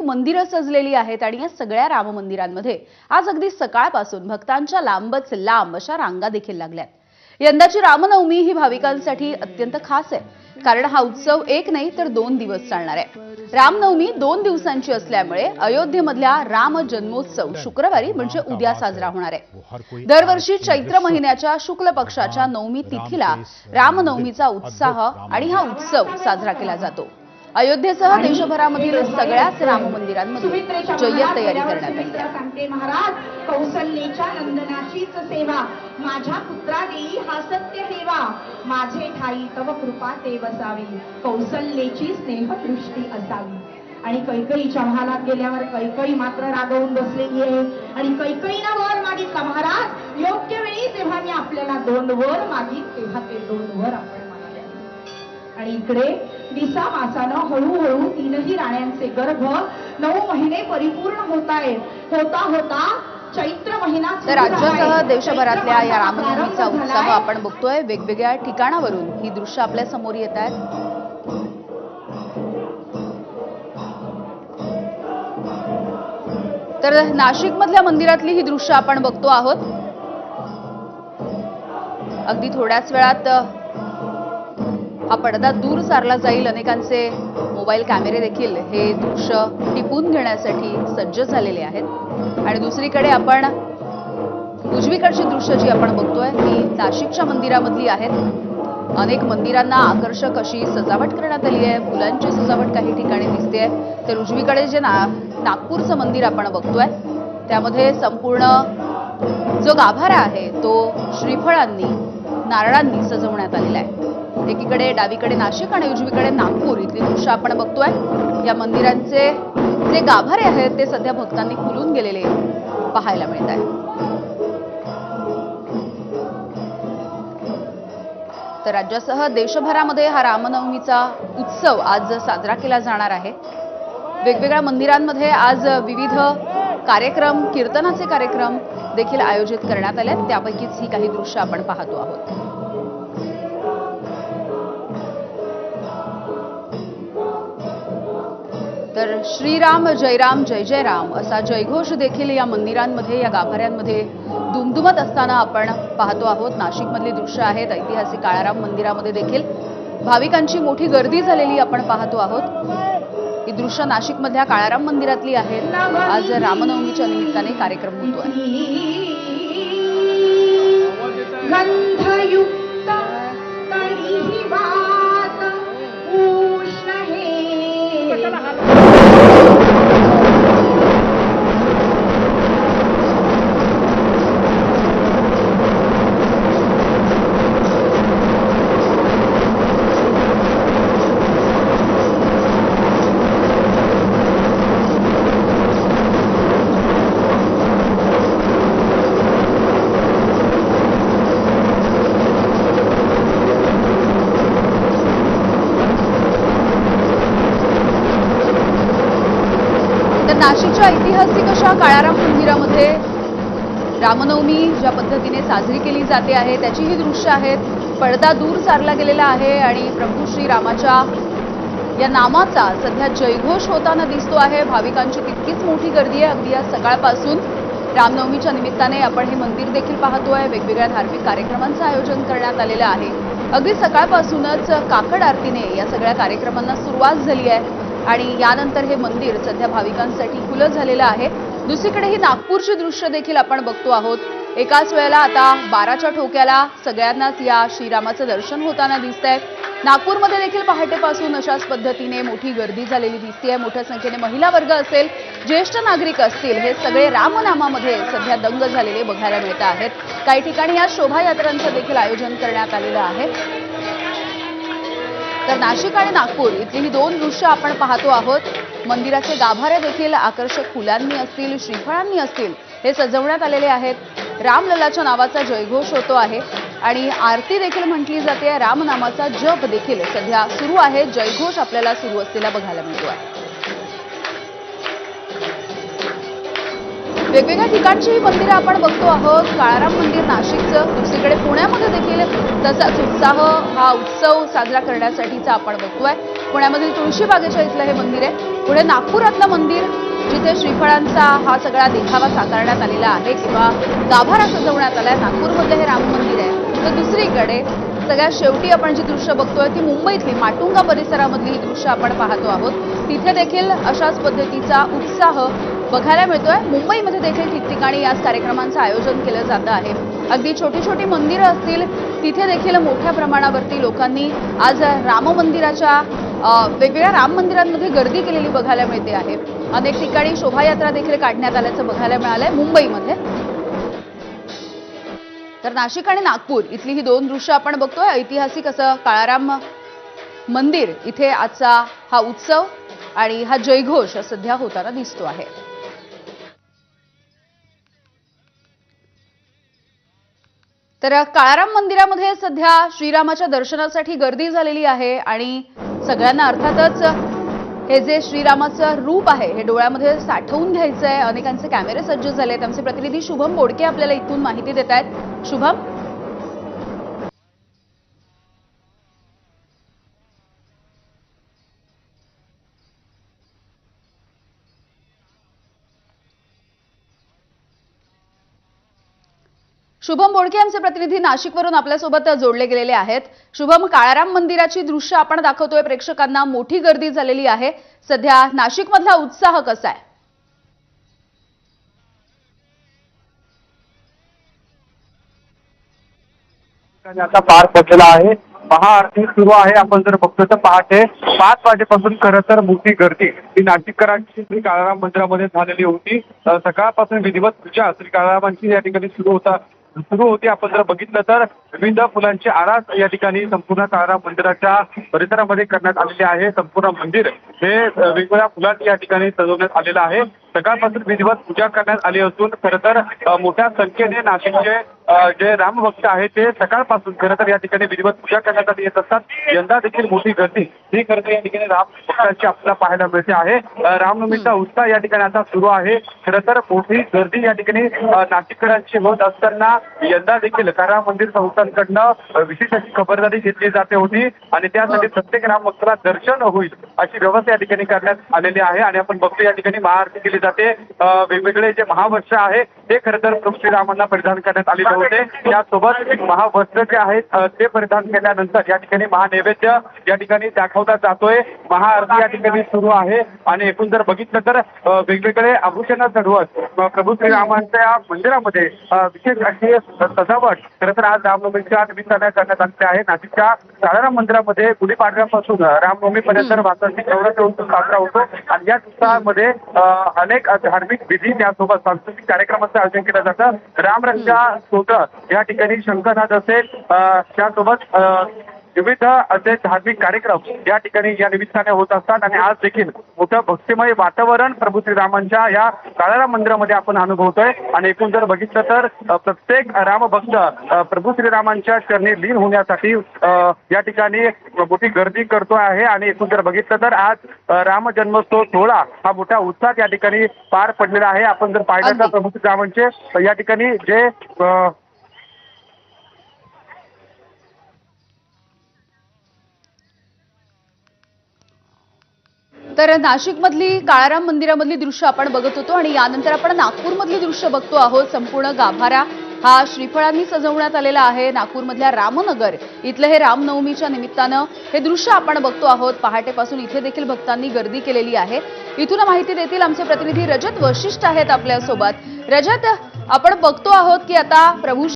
मंदिरं सजलेली आहेत आणि या सगळ्या राम मंदिरांमध्ये आज अगदी सकाळपासून भक्तांच्या लांबच लांब अशा रांगा देखील लागल्यात। यंदाची रामनवमी ही भाविकांसाठी अत्यंत खास आहे, कारण हा उत्सव एक नाही तर 2 दिवस चालणार आहे। रामनवमी 2 दिवसांची असल्यामुळे अयोध्येमधला राम जन्मोत्सव शुक्रवारी म्हणजे उद्या साजरा होणार आहे। दरवर्षी चैत्र महिन्याच्या शुक्ल पक्षाच्या नवमी तिथीला रामनवमीचा उत्साह आणि हा उत्सव साजरा केला जातो। अयोध्येसह देशभरामधील सगळ्याच राम मंदिरांमध्ये जय्यत तयारी करण्यात आली आहे। सांगते महाराज, कौसल्याच्या नंदनाचीच सेवा, माझ्या पुत्रा देई हा सत्य हेवा, माझे ठाई तव कृपा ते वसावी, कौसल्याची स्नेहदृष्टी असावी। आणि कैकईच्या महालात गेल्यावर कैकई मात्र रागवून बसलेली आहे आणि कैकईनं वर मागितला, महाराज योग्य वेळी जेव्हा मी आपल्याला 2 वर मागित तेव्हा ते 2 वर आपण मागले। आणि इकडे दिसा मासानं हळूहळू 3ही राण्यांचे गर्भ 9 महिने परिपूर्ण होत आहेत। होता चैत्र महिना तर राज्यासह देशभरातल्या या रामनवमीचा उत्सव आपण बघतोय। वेगवेगळ्या ठिकाणावरून ही दृश्य आपल्या समोर येत आहेत। तर नाशिक मधल्या मंदिरातली ही दृश्य आपण बघतो आहोत। अगदी थोड्याच वेळात हा पडदा दूर सारला जाईल। अनेकांचे मोबाईल कॅमेरे देखील हे दृश्य टिपून घेण्यासाठी सज्ज झालेले आहेत। आणि दुसरीकडे आपण उजवीकडची दृश्य जी आपण बघतोय ती नाशिकच्या मंदिरामधली आहेत। अनेक मंदिरांना आकर्षक अशी सजावट करण्यात आली आहे। फुलांची सजावट काही ठिकाणी दिसते। तर उजवीकडे जे नागपूरचं मंदिर आपण बघतोय त्यामध्ये संपूर्ण जो गाभारा आहे तो श्रीफळांनी नारळांनी सजवण्यात आलेला आहे। एकीकडे डावीकडे नाशिक आणि उजवीकडे नागपूर इथली दृश्य आपण बघतोय। या मंदिरांचे जे गाभारे आहेत ते सध्या भक्तांनी फुलून गेलेले पाहायला मिळत आहे। तर राज्यासह देशभरामध्ये हा रामनवमीचा उत्सव आज साजरा केला जाणार आहे। वेगवेगळ्या मंदिरांमध्ये आज विविध कार्यक्रम, कीर्तनाचे कार्यक्रम देखील आयोजित करण्यात आले आहेत। त्यापैकीच ही काही दृश्य आपण पाहतो आहोत। तर श्रीराम जय राम जय जय राम असा जयघोष देखील या मंदिरांमध्ये, या गाभाऱ्यांमध्ये दुमदुमत असताना आपण पाहतो आहोत। नाशिकमधली दृश्य आहेत। ऐतिहासिक काळाराम मंदिरामध्ये देखील भाविकांची मोठी गर्दी झालेली आपण पाहतो आहोत। ही दृश्य नाशिकमधल्या काळाराम मंदिरातली आहेत। आज रामनवमीच्या निमित्ताने कार्यक्रम होतोय। नाशिकच्या ऐतिहासिक अशा काळाराम मंदिरामध्ये रामनवमी ज्या पद्धतीने साजरी केली जाते आहे त्याची ही दृश्य आहेत। पडदा दूर सारला गेलेला आहे आणि प्रभू श्रीरामाच्या या नामाचा सध्या जयघोष होताना दिसतो आहे। भाविकांची तितकीच मोठी गर्दी आहे। अगदी आज सकाळपासून रामनवमीच्या निमित्ताने आपण हे मंदिर देखील पाहतोय। वेगवेगळ्या धार्मिक कार्यक्रमांचं आयोजन करण्यात आलेलं आहे। अगदी सकाळपासूनच काकड आरतीने या सगळ्या कार्यक्रमांना सुरुवात झाली आहे आणि यानंतर हे मंदिर सध्या भाविकांसाठी खुलं झालेलं आहे। दुसरीकडे ही नागपूरची दृश्य देखील आपण बघतो आहोत। एकाच वेळेला आता 12च्या ठोक्याला सगळ्यांनाच या श्रीरामाचं दर्शन होताना दिसतंय। नागपूरमध्ये देखील पहाटेपासून अशाच पद्धतीने मोठी गर्दी झालेली दिसतेय। मोठ्या संख्येने महिला वर्ग असेल, ज्येष्ठ नागरिक असतील, हे सगळे रामनामामध्ये सध्या दंग झालेले बघायला मिळत आहेत। काही ठिकाणी या शोभायात्रांचं देखील आयोजन करण्यात आलेलं आहे। तर नाशिक आणि नागपूर इथली ही 2 दृश्य आपण पाहतो आहोत। मंदिराचे गाभारे देखील आकर्षक फुलांनी असतील, श्रीफळांनी असतील हे सजवण्यात आलेले आहेत। रामललाच्या नावाचा जयघोष होतो आहे आणि आरती देखील म्हटली जाते। रामनामाचा जप देखील सध्या सुरू आहे। जयघोष आपल्याला सुरू असलेला बघायला मिळतो आहे। वेगवेगळ्या ठिकाणची ही मंदिरं आपण बघतो आहोत। काळाराम मंदिर नाशिकचं, दुसरीकडे पुण्यामध्ये देखील तसाच उत्साह हा उत्सव साजरा करण्यासाठीचा आपण बघतोय। पुण्यामधील तुळशीबागेच्या इथलं हे मंदिर आहे. पुढे नागपुरातलं मंदिर जिथे श्रीफळांचा हा सगळा देखावा साकारण्यात आलेला आहे किंवा गाभारा सजवण्यात आलाय. नागपूरमधलं हे राम मंदिर आहे. तर दुसरीकडे सगळ्यात शेवटी आपण जी दृश्य बघतोय ती मुंबईतली माटुंगा परिसरामधली ही दृश्य आपण पाहतो आहोत. तिथे देखील अशाच पद्धतीचा उत्साह बघायला मिळतोय. मुंबईमध्ये देखील ठिकठिकाणी याच कार्यक्रमांचं आयोजन केलं जातं आहे. अगदी छोटी छोटी मंदिरं असतील तिथे देखील मोठ्या प्रमाणावरती लोकांनी आज राम मंदिराच्या वेगवेगळ्या राम मंदिरांमध्ये गर्दी केलेली बघायला मिळते आहे. अनेक ठिकाणी शोभायात्रा देखील काढण्यात आल्याचं बघायला मिळालंय मुंबईमध्ये. तर नाशिक आणि नागपूर इथली ही दोन दृश्य आपण बघतोय. ऐतिहासिक असं काळाराम मंदिर इथे आजचा हा उत्सव आणि हा जयघोष सध्या होताना दिसतो आहे. तर काळाराम मंदिरामध्ये सध्या श्रीरामाच्या दर्शनासाठी गर्दी झालेली आहे आणि सगळ्यांना अर्थातच हे जे श्रीरामाचं रूप आहे हे डोळ्यामध्ये साठवून घ्यायचं आहे. अनेकांचे कॅमेरे सज्ज झाले आहेत. आमचे प्रतिनिधी शुभम बोडके आपल्याला इथून माहिती देत आहेत. शुभम, शुभम बोडके आमचे प्रतिनिधी नाशिकवरून आपल्यासोबत जोडले गेलेले आहेत. शुभम, काळाराम मंदिराची दृश्य आपण दाखवतोय प्रेक्षकांना. मोठी गर्दी झालेली आहे. सध्या नाशिकमधला उत्साह कसा आहे? आता पार पडलेला आहे. महाआरती सुरू आहे. आपण जर बघतो तर पहाटे 5 वाजेपासून खरं तर मोठी गर्दी ही नाशिककरांची श्री काळाराम मंदिरामध्ये झालेली होती. सकाळपासून विधिवत पूजा श्री काळारामांची या ठिकाणी सुरू होती. आपण जर बघितलं तर विविध फुलांची आरास या ठिकाणी संपूर्ण काळाराम मंदिराच्या परिसरामध्ये करण्यात आलेली आहे. संपूर्ण मंदिर हे वेगवेगळ्या फुलांनी या ठिकाणी सजवण्यात आलेलं आहे. सकाळपासून विधिवत पूजा करण्यात आली असून खरं तर मोठ्या संख्येने नाशिकचे जे रामभक्त आहेत ते सकाळपासून खरं तर या ठिकाणी विधिवत पूजा करण्यासाठी येत असतात. यंदा देखील मोठी गर्दी ही खरं तर या ठिकाणी राम भक्तांची आपल्याला पाहायला मिळते आहे. रामनवमीचा उत्साह या ठिकाणी आता सुरू आहे. खरं तर मोठी गर्दी या ठिकाणी नाशिककरांची होत असताना यंदा देखील काळाराम मंदिर संस्थांकडनं विशेष अशी खबरदारी घेतली जाते होती आणि त्यासाठी प्रत्येक राम भक्ताला दर्शन होईल अशी व्यवस्था या ठिकाणी करण्यात आलेली आहे. आणि आपण बघतो या ठिकाणी महाआरती केली जाते. वेगवेगळे जे महावस्त्र आहे ते खरं तर प्रभू श्रीरामांना परिधान करण्यात आलेले होते. त्यासोबत महावस्त्र जे आहेत ते परिधान केल्यानंतर या ठिकाणी महानैवेद्य या ठिकाणी दाखवला जातोय. महाआरती या ठिकाणी सुरू आहे आणि एकूण जर बघितलं तर वेगवेगळे आभूषण चढवत प्रभू श्रीरामांच्या मंदिरामध्ये विशेष अशी सजावट खरं तर आज रामनवमीच्या निमित्ताने करण्यात आली आहे. नाशिकच्या काळाराम मंदिरामध्ये गुढीपाडव्यापासून रामनवमीपर्यंत वासंती चौरस उत्सव साजरा होतो आणि या उत्सवामध्ये अनेक धार्मिक विधी त्यासोबत सांस्कृतिक कार्यक्रमांचं आयोजन केलं जातं. रामरक्षा स्तोत्र या ठिकाणी शंखनाद असेल त्यासोबत विविध असे धार्मिक कार्यक्रम या ठिकाणी या निमित्ताने होत असतात आणि आज देखील मोठं भक्तिमय वातावरण प्रभू श्रीरामांच्या या काळाराम मंदिरामध्ये आपण अनुभवतोय. आणि एकूण जर बघितलं तर प्रत्येक रामभक्त प्रभू श्रीरामांच्या चरणी लीन होण्यासाठी या ठिकाणी मोठी गर्दी करतो आहे. आणि एकूण जर बघितलं तर आज राम जन्मोत्सव सोहळा हा मोठ्या उत्साहात या ठिकाणी पार पडलेला आहे. आपण जर पाहिलं तर प्रभू श्रीरामांचे या ठिकाणी जे तर नाशिकमधली काळाराम मंदिरामधली दृश्य आपण बघत होतो आणि यानंतर आपण नागपूरमधली दृश्य बघतो आहोत. संपूर्ण गाभारा हा श्रीफळांनी सजवण्यात आलेला आहे. नागपूरमधल्या रामनगर इथलं हे रामनवमीच्या निमित्तानं हे दृश्य आपण बघतो आहोत. पहाटेपासून इथे देखील भक्तांनी गर्दी केलेली आहे. इथून माहिती देतील आमचे प्रतिनिधी रजत वशिष्ठ आहेत आपल्यासोबत. रजत, आपण बघतो आहोत की आता प्रभू